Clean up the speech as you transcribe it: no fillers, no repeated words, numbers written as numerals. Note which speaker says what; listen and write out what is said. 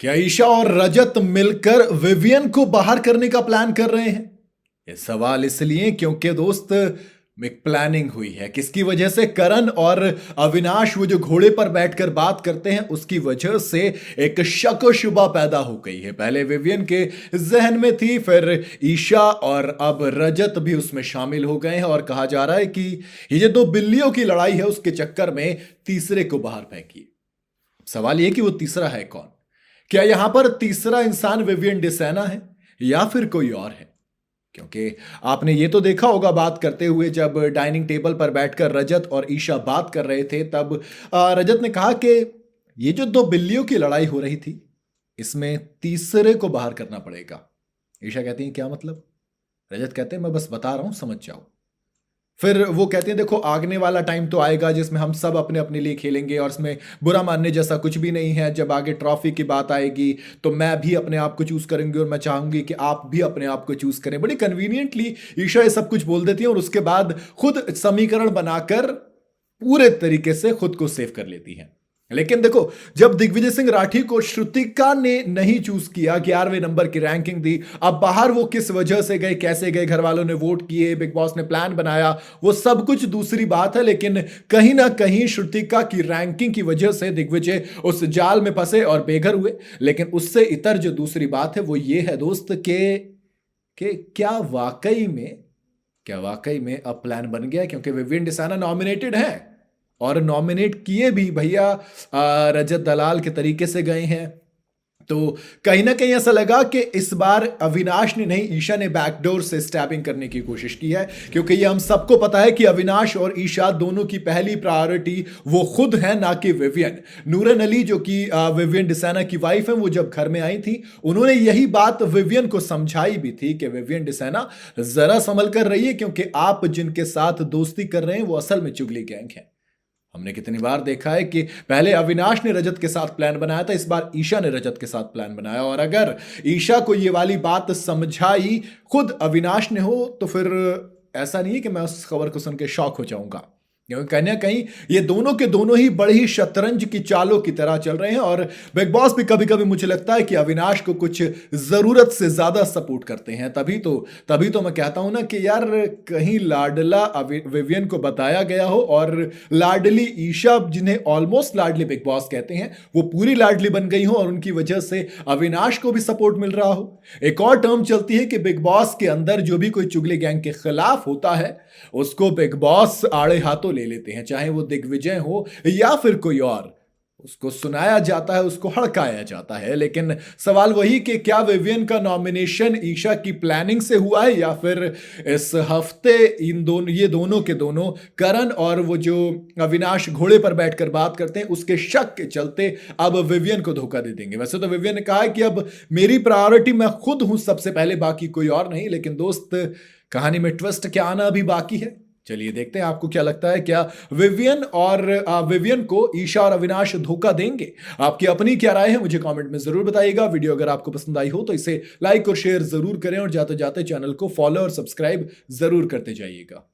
Speaker 1: क्या ईशा और रजत मिलकर विवियन को बाहर करने का प्लान कर रहे हैं? ये सवाल इसलिए क्योंकि दोस्त एक प्लानिंग हुई है। किसकी वजह से? करण और अविनाश वो जो घोड़े पर बैठकर बात करते हैं उसकी वजह से एक शक व शुबा पैदा हो गई है। पहले विवियन के जहन में थी, फिर ईशा और अब रजत भी उसमें शामिल हो गए हैं और कहा जा रहा है कि ये जो दो बिल्लियों की लड़ाई है उसके चक्कर में तीसरे को बाहर फेंकी। सवाल यह कि वो तीसरा है कौन? क्या यहां पर तीसरा इंसान विवियन डिसेना है या फिर कोई और है? क्योंकि आपने ये तो देखा होगा बात करते हुए, जब डाइनिंग टेबल पर बैठकर रजत और ईशा बात कर रहे थे तब रजत ने कहा कि ये जो दो बिल्लियों की लड़ाई हो रही थी इसमें तीसरे को बाहर करना पड़ेगा। ईशा कहती है क्या मतलब? रजत कहते हैं मैं बस बता रहा हूं, समझ जाओ। फिर वो कहते हैं देखो आगने वाला टाइम तो आएगा जिसमें हम सब अपने अपने लिए खेलेंगे और इसमें बुरा मानने जैसा कुछ भी नहीं है। जब आगे ट्रॉफी की बात आएगी तो मैं भी अपने आप को चूज करूंगी और मैं चाहूंगी कि आप भी अपने आप को चूज करें। बड़ी कन्वीनियंटली ईशा ये सब कुछ बोल देती है और उसके बाद खुद समीकरण बनाकर पूरे तरीके से खुद को सेव कर लेती है। लेकिन देखो, जब दिग्विजय सिंह राठी को श्रुतिका ने नहीं चूज किया, 11वें नंबर की रैंकिंग दी, अब बाहर वो किस वजह से गए, कैसे गए, घर वालों ने वोट किए, बिग बॉस ने प्लान बनाया, वो सब कुछ दूसरी बात है। लेकिन कहीं ना कहीं श्रुतिका की रैंकिंग की वजह से दिग्विजय उस जाल में फंसे और बेघर हुए। लेकिन उससे इतर जो दूसरी बात है वो ये है दोस्त के क्या वाकई में अब प्लान बन गया? क्योंकि विवियन डिसाना नॉमिनेटेड है और नॉमिनेट किए भी भैया रजत दलाल के तरीके से गए हैं। तो कहीं ना कहीं ऐसा लगा कि इस बार अविनाश ने नहीं, ईशा ने बैकडोर से स्टैबिंग करने की कोशिश की है। क्योंकि ये हम सबको पता है कि अविनाश और ईशा दोनों की पहली प्रायोरिटी वो खुद है, ना कि विवियन। नूरन अली जो कि विवियन डिसाना की वाइफ है, वो जब घर में आई थी उन्होंने यही बात विवियन को समझाई भी थी कि विवियन डिसाना जरा संभल कर रहिए, क्योंकि आप जिनके साथ दोस्ती कर रहे हैं वो असल में चुगली गैंग है। हमने कितनी बार देखा है कि पहले अविनाश ने रजत के साथ प्लान बनाया था, इस बार ईशा ने रजत के साथ प्लान बनाया। और अगर ईशा को ये वाली बात समझाई खुद अविनाश ने हो तो फिर ऐसा नहीं है कि मैं उस खबर को सुन के शॉक हो जाऊंगा। क्योंकि कहीं ना कहीं ये दोनों के दोनों ही बड़े ही शतरंज की चालों की तरह चल रहे हैं। और बिग बॉस भी कभी कभी मुझे लगता है कि अविनाश को कुछ जरूरत से ज्यादा सपोर्ट करते हैं। तभी तो मैं कहता हूं ना कि यार कहीं लाडला विवियन को बताया गया हो और लाडली ईशा, जिन्हें ऑलमोस्ट लाडली बिग बॉस कहते हैं, वो पूरी लाडली बन गई हो और उनकी वजह से अविनाश को भी सपोर्ट मिल रहा हो। एक और टर्म चलती है कि बिग बॉस के अंदर जो भी कोई चुगली गैंग के खिलाफ होता है उसको बिग बॉस आड़े हाथों ले लेते हैं, चाहे वो दिग्विजय हो या फिर कोई और। उसको सुनाया जाता है, उसको हड़काया जाता है। लेकिन सवाल वही कि क्या विवियन का नॉमिनेशन ईशा की प्लानिंग से हुआ है या फिर इस हफ्ते ये दोनों के दोनों करण और वो जो अविनाश घोड़े पर बैठकर बात करते हैं उसके शक के चलते अब विवियन को धोखा दे देंगे। वैसे तो विवियन ने कहा है कि अब मेरी प्रायोरिटी मैं खुद हूं सबसे पहले, बाकी कोई और नहीं। लेकिन दोस्त, कहानी में ट्विस्ट क्या आना अभी बाकी है। चलिए देखते हैं आपको क्या लगता है, क्या विवियन को ईशा और अविनाश धोखा देंगे? आपकी अपनी क्या राय है मुझे कमेंट में जरूर बताइएगा। वीडियो अगर आपको पसंद आई हो तो इसे लाइक और शेयर जरूर करें और जाते जाते चैनल को फॉलो और सब्सक्राइब जरूर करते जाइएगा।